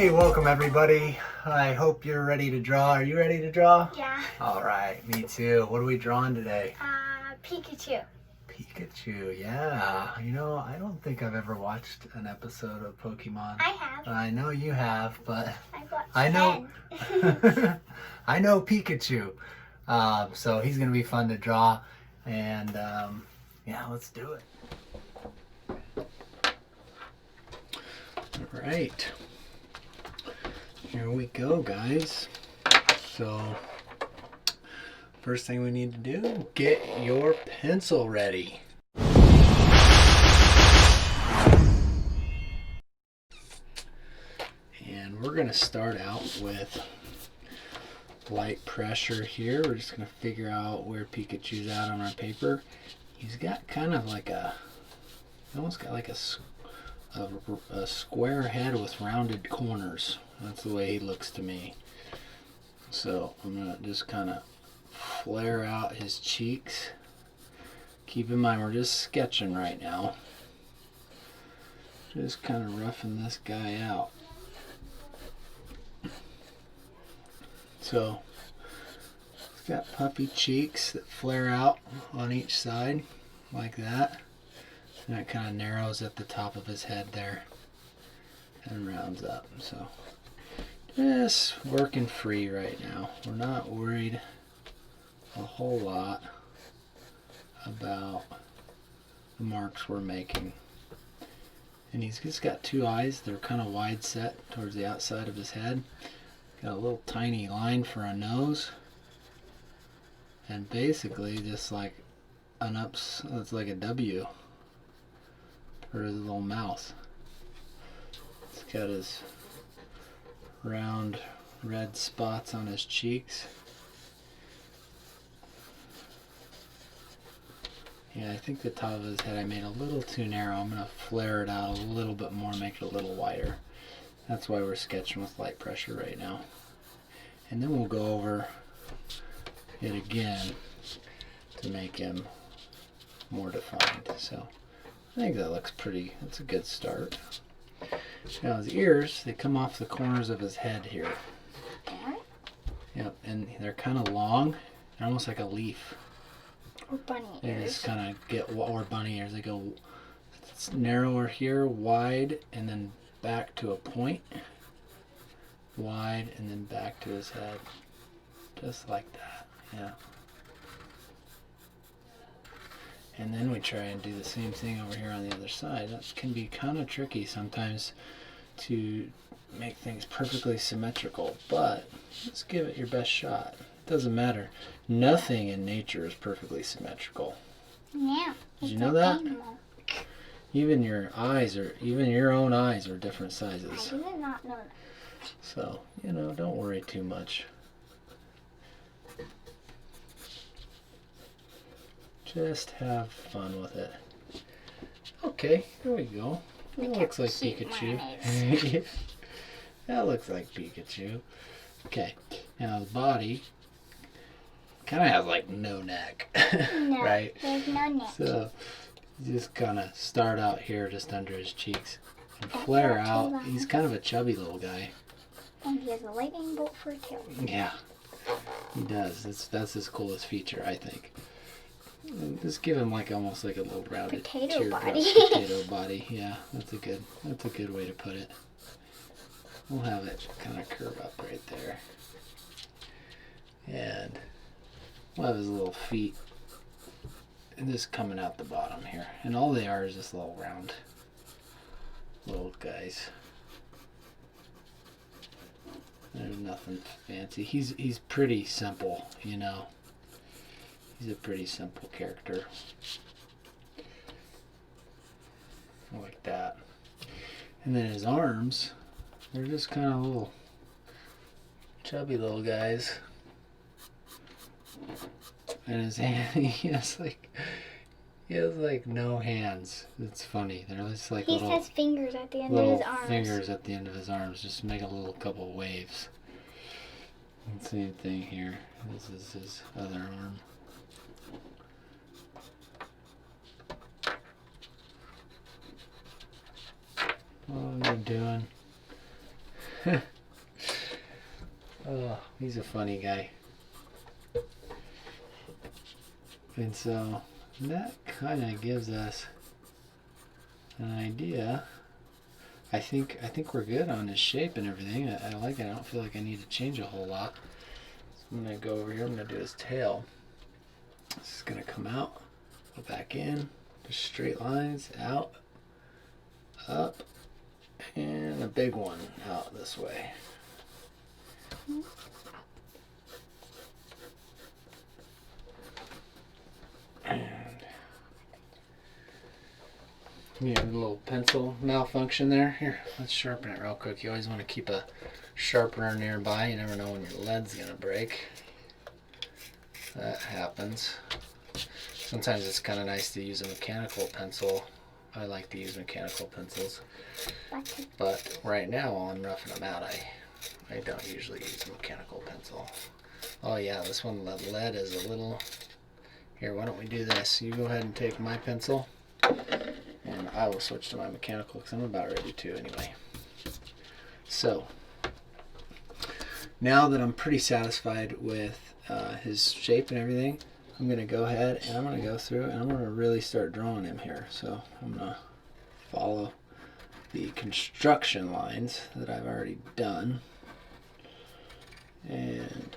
Hey, welcome everybody. I hope you're ready to draw. Are you ready to draw? Yeah. All right, me too. What are we drawing today? Pikachu. Pikachu, yeah. You know, I don't think I've ever watched an episode of Pokemon. I have. I know you have, but I've watched I know 10. I know Pikachu. So he's gonna be fun to draw, and yeah, let's do it. All right. Here we go, guys. So, first thing we need to do, get your pencil ready. And we're going to start out with light pressure here. We're just going to figure out where Pikachu's at on our paper. He's got kind of like almost got like a square head with rounded corners. That's the way he looks to me. So I'm going to just kind of flare out his cheeks. Keep in mind we're just sketching right now. Just kind of roughing this guy out. So he's got puffy cheeks that flare out on each side like that. And it kind of narrows at the top of his head there and rounds up. So just working free right now. We're not worried a whole lot about the marks we're making. And he's just got two eyes. They're kind of wide set towards the outside of his head. Got a little tiny line for a nose. And basically just like it's like a W for his little mouth. He's got his round red spots on his cheeks. Yeah, I think the top of his head I made a little too narrow. I'm going to flare it out a little bit more, make it a little wider. That's why we're sketching with light pressure right now. And then we'll go over it again to make him more defined. So I think that looks pretty, that's a good start. Now his ears, they come off the corners of his head here. Yep, and they're kind of long, and almost like a leaf. Or bunny ears. They just kind of get, or bunny ears, they go narrower here, wide, and then back to a point. Wide, and then back to his head. Just like that, yeah. And then we try and do the same thing over here on the other side. That can be kind of tricky sometimes to make things perfectly symmetrical, but let's give it your best shot. It doesn't matter. Nothing in nature is perfectly symmetrical. Yeah. Did you know that? Even your eyes even your own eyes are different sizes. I did not know that. So, you know, don't worry too much. Just have fun with it. Okay, here we go. That looks like Pikachu. That looks like Pikachu. Okay, now the body kind of has like no neck, No, right? There's no neck. So you just kind of start out here just under his cheeks and flare out. He's kind of a chubby little guy. And he has a lightning bolt for a tail. Yeah, he does. That's his coolest feature, I think. Just give him like almost like a little rounded potato body. Potato body. Yeah, that's a good way to put it. We'll have it kind of curve up right there, and we'll have his little feet and just coming out the bottom here, and all they are is just little round little guys. There's nothing fancy. He's pretty simple, you know. He's a pretty simple character. Like that. And then his arms, they're just kind of little chubby little guys. And his hand, he has like no hands. It's funny. They're just like he little. has fingers at the end of his arms. Fingers at the end of his arms. Just make a little couple waves. And same thing here. This is his other arm. What are you doing? Oh, he's a funny guy. And so that kind of gives us an idea. I think we're good on his shape and everything. I like it. I don't feel like I need to change a whole lot. So I'm going to go over here. I'm going to do his tail. This is going to come out, go back in, just straight lines, out, up, and a big one out this way. And you have a little pencil malfunction there. Here, let's sharpen it real quick. You always want to keep a sharpener nearby. You never know when your lead's going to break. That happens. Sometimes it's kind of nice to use a mechanical pencil. I like to use mechanical pencils. But right now, while I'm roughing them out, I don't usually use a mechanical pencil. Oh yeah, this one, the lead is a little... Here, why don't we do this? You go ahead and take my pencil, and I will switch to my mechanical because I'm about ready to anyway. So, now that I'm pretty satisfied with his shape and everything, I'm going to go ahead and I'm going to go through and I'm going to really start drawing him here. So I'm going to follow the construction lines that I've already done. And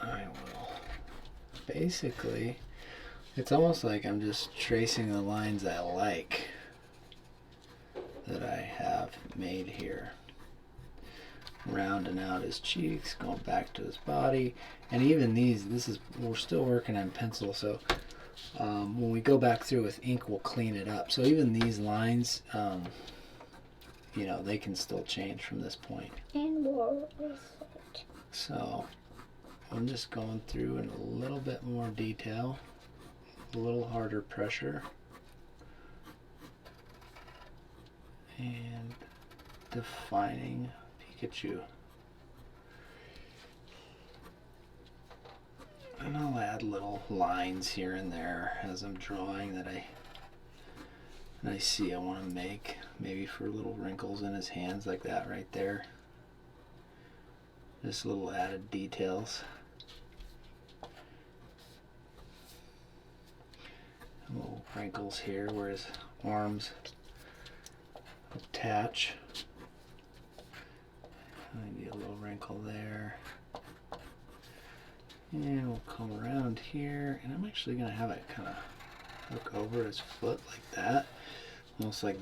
I will basically, it's almost like I'm just tracing the lines I like that I have made here. Rounding out his cheeks, going back to his body, and even these, we're still working on pencil, so when we go back through with ink, we'll clean it up. So even these lines, you know, they can still change from this point. And more research. So I'm just going through in a little bit more detail, a little harder pressure, and defining Pikachu. And I'll add little lines here and there as I'm drawing that I see I want to make, maybe for little wrinkles in his hands like that right there. Just little added details. Little wrinkles here where his arms attach. Maybe a little wrinkle there. And we'll come around here, and I'm actually going to have it kind of hook over his foot like that. Almost like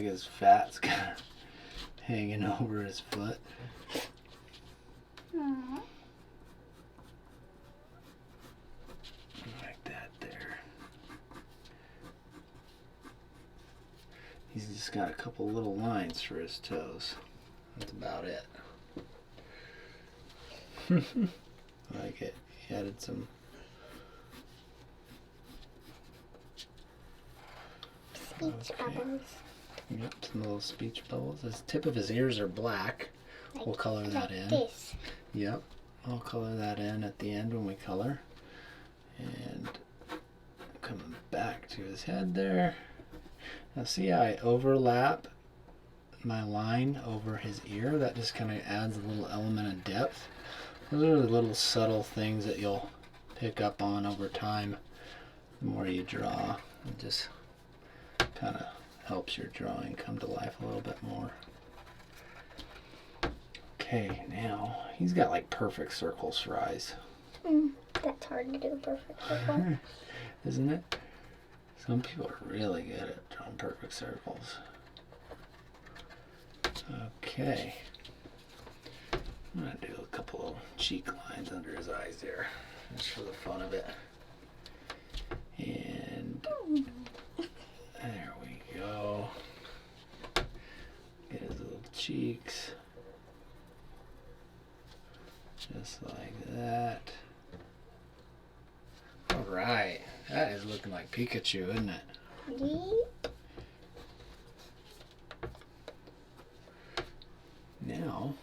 his fat's kind of hanging over his foot. Aww. Like that there. He's just got a couple little lines for his toes. That's about it. I like it. He added some Speech bubbles. Yep, some little speech bubbles. The tip of his ears are black. We'll color that in. This. Yep, I'll color that in at the end when we color. And coming back to his head there. Now see how I overlap my line over his ear? That just kind of adds a little element of depth. Those are the little subtle things that you'll pick up on over time. The more you draw, it just kind of helps your drawing come to life a little bit more. Okay, now he's got like perfect circles for eyes. That's hard to do a perfect circle. Isn't it? Some people are really good at drawing perfect circles. Okay. I'm going to do a couple of cheek lines under his eyes there, just for the fun of it. And there we go. Get his little cheeks. Just like that. Alright, that is looking like Pikachu, isn't it? Yep. Now,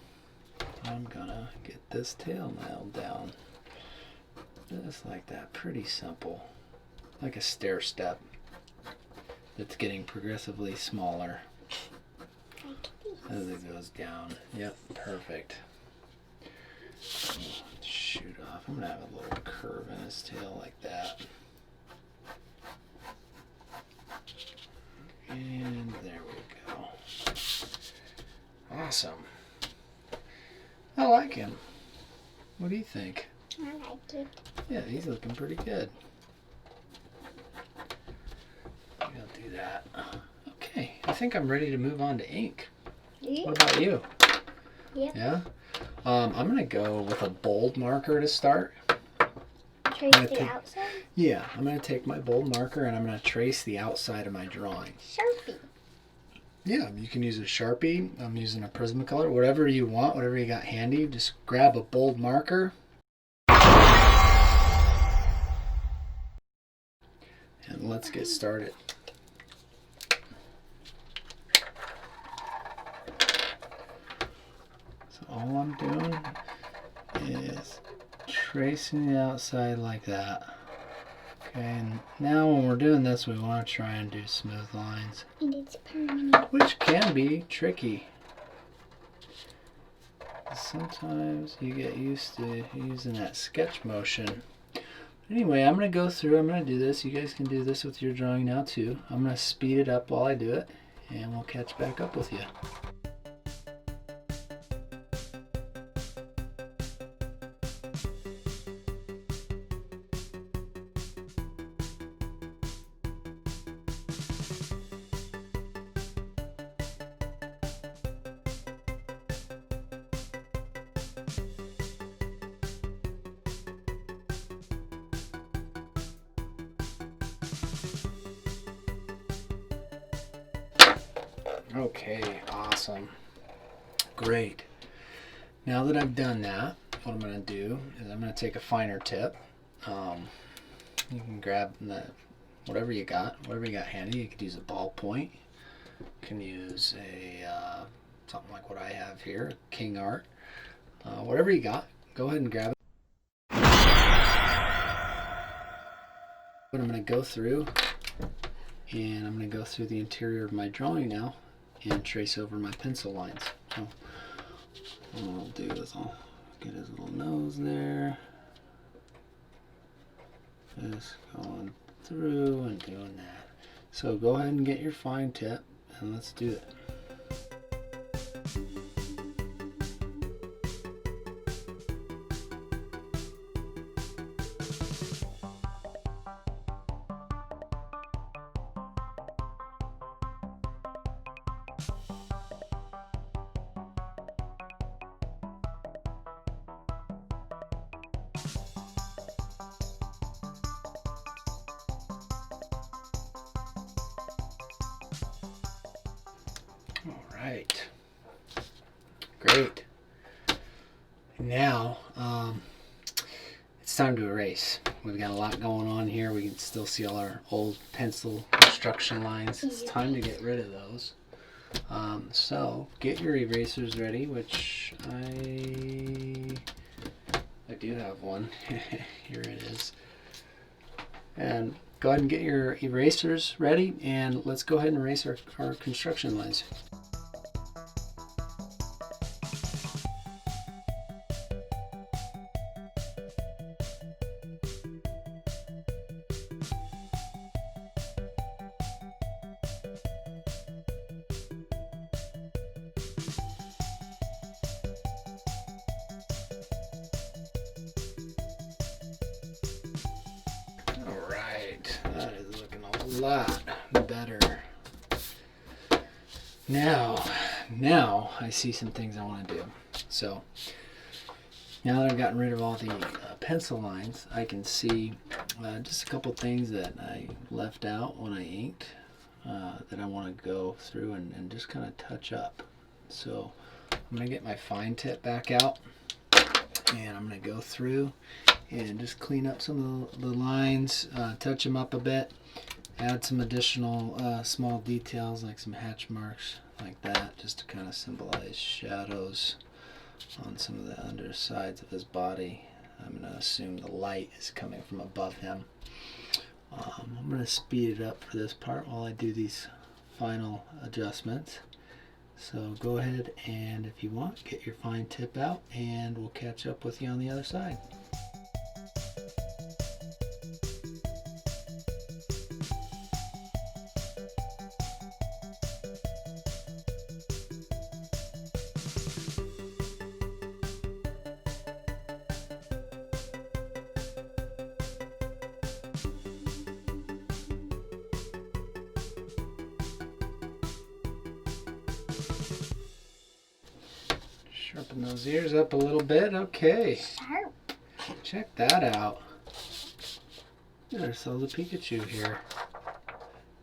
I'm gonna get this tail nailed down. Just like that, pretty simple. Like a stair step that's getting progressively smaller. Like this. as it goes down. Yep, perfect. Shoot off. I'm gonna have a little curve in his tail like that. And there we go. Awesome. I like him. What do you think? I like it. Yeah, he's looking pretty good. I'll do that. Okay, I think I'm ready to move on to ink. Yeah. What about you? Yep. Yeah? I'm going to go with a bold marker to start. Trace the outside? Yeah, I'm going to take my bold marker and I'm going to trace the outside of my drawing. Sharpie. Yeah, you can use a Sharpie. I'm using a Prismacolor. Whatever you want, whatever you got handy. Just grab a bold marker. And let's get started. So all I'm doing is tracing the outside like that. Okay, and now when we're doing this, we want to try and do smooth lines, And it's permanent. which can be tricky. Sometimes you get used to using that sketch motion. Anyway, I'm going to go through, I'm going to do this. You guys can do this with your drawing now too. I'm going to speed it up while I do it, and we'll catch back up with you. Okay, awesome. Great. Now that I've done that, what I'm going to do is I'm going to take a finer tip. You can grab whatever you got handy. You could use a ballpoint. You can use a something like what I have here, King Art. Whatever you got, go ahead and grab it. But I'm going to go through, and I'm going to go through the interior of my drawing now and trace over my pencil lines. So what I'll do is I'll get his little nose there, just going through and doing that. So go ahead and get your fine tip and let's do it. All right, great. Now it's time to erase. We've got a lot going on here. We can still see all our old pencil construction lines. It's time to get rid of those. So get your erasers ready, which I do have one. Here it is. And go ahead and get your erasers ready, and let's go ahead and erase our construction lines. Alright, that is looking a lot better. Now I see some things I want to do. So now that I've gotten rid of all the pencil lines, I can see just a couple things that I left out when I inked that I want to go through and just kind of touch up. So I'm going to get my fine tip back out, and I'm going to go through and just clean up some of the lines, touch them up a bit, add some additional small details like some hatch marks like that, just to kind of symbolize shadows on some of the undersides of his body. I'm going to assume the light is coming from above him. I'm going to speed it up for this part while I do these final adjustments. So go ahead and if you want, get your fine tip out and we'll catch up with you on the other side. Sharpen those ears up a little bit. Okay. Sharp. Check that out. There's all the Pikachu here.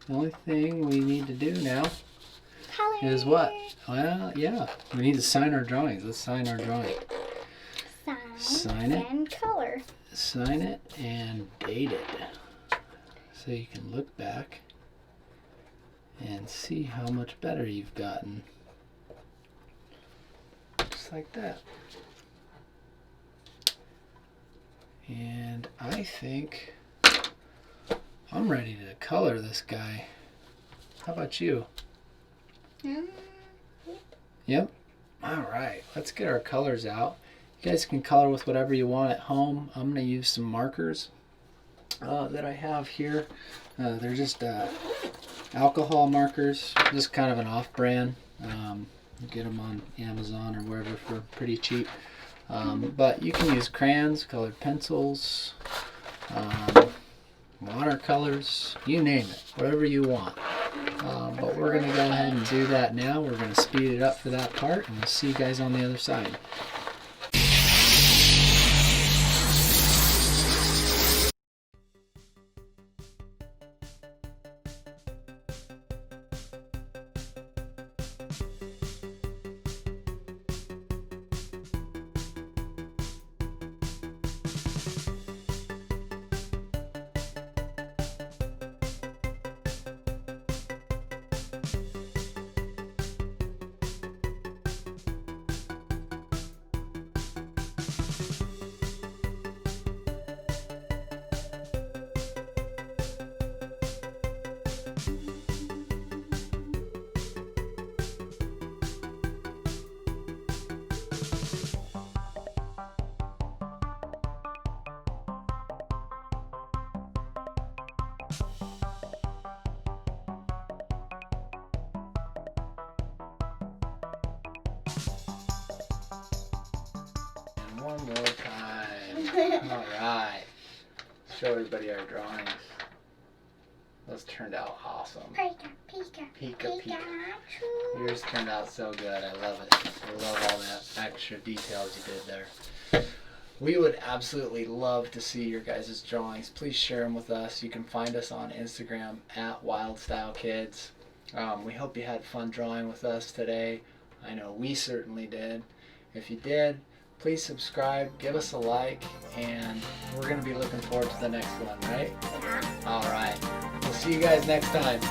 The only thing we need to do now Color. is what? Well, yeah. We need to sign our drawings. Let's sign our drawing. Sign it. And color. Sign it and date it. So you can look back and see how much better you've gotten. Just like that. And I think I'm ready to color this guy. How about you? Yep. All right, let's get our colors out. You guys can color with whatever you want at home. I'm going to use some markers that I have here. They're just alcohol markers, just kind of an off-brand. You get them on Amazon or wherever for pretty cheap. But you can use crayons, colored pencils, watercolors, you name it, whatever you want. But we're going to go ahead and do that now. We're going to speed it up for that part, and we'll see you guys on the other side. One more time. All right. Show everybody our drawings. Those turned out awesome. Pika. Yours turned out so good. I love it. I love all that extra details you did there. We would absolutely love to see your guys' drawings. Please share them with us. You can find us on Instagram at WildStyleKids. We hope you had fun drawing with us today. I know we certainly did. If you did, please subscribe, give us a like, and we're going to be looking forward to the next one, right? Yeah. All right. We'll see you guys next time.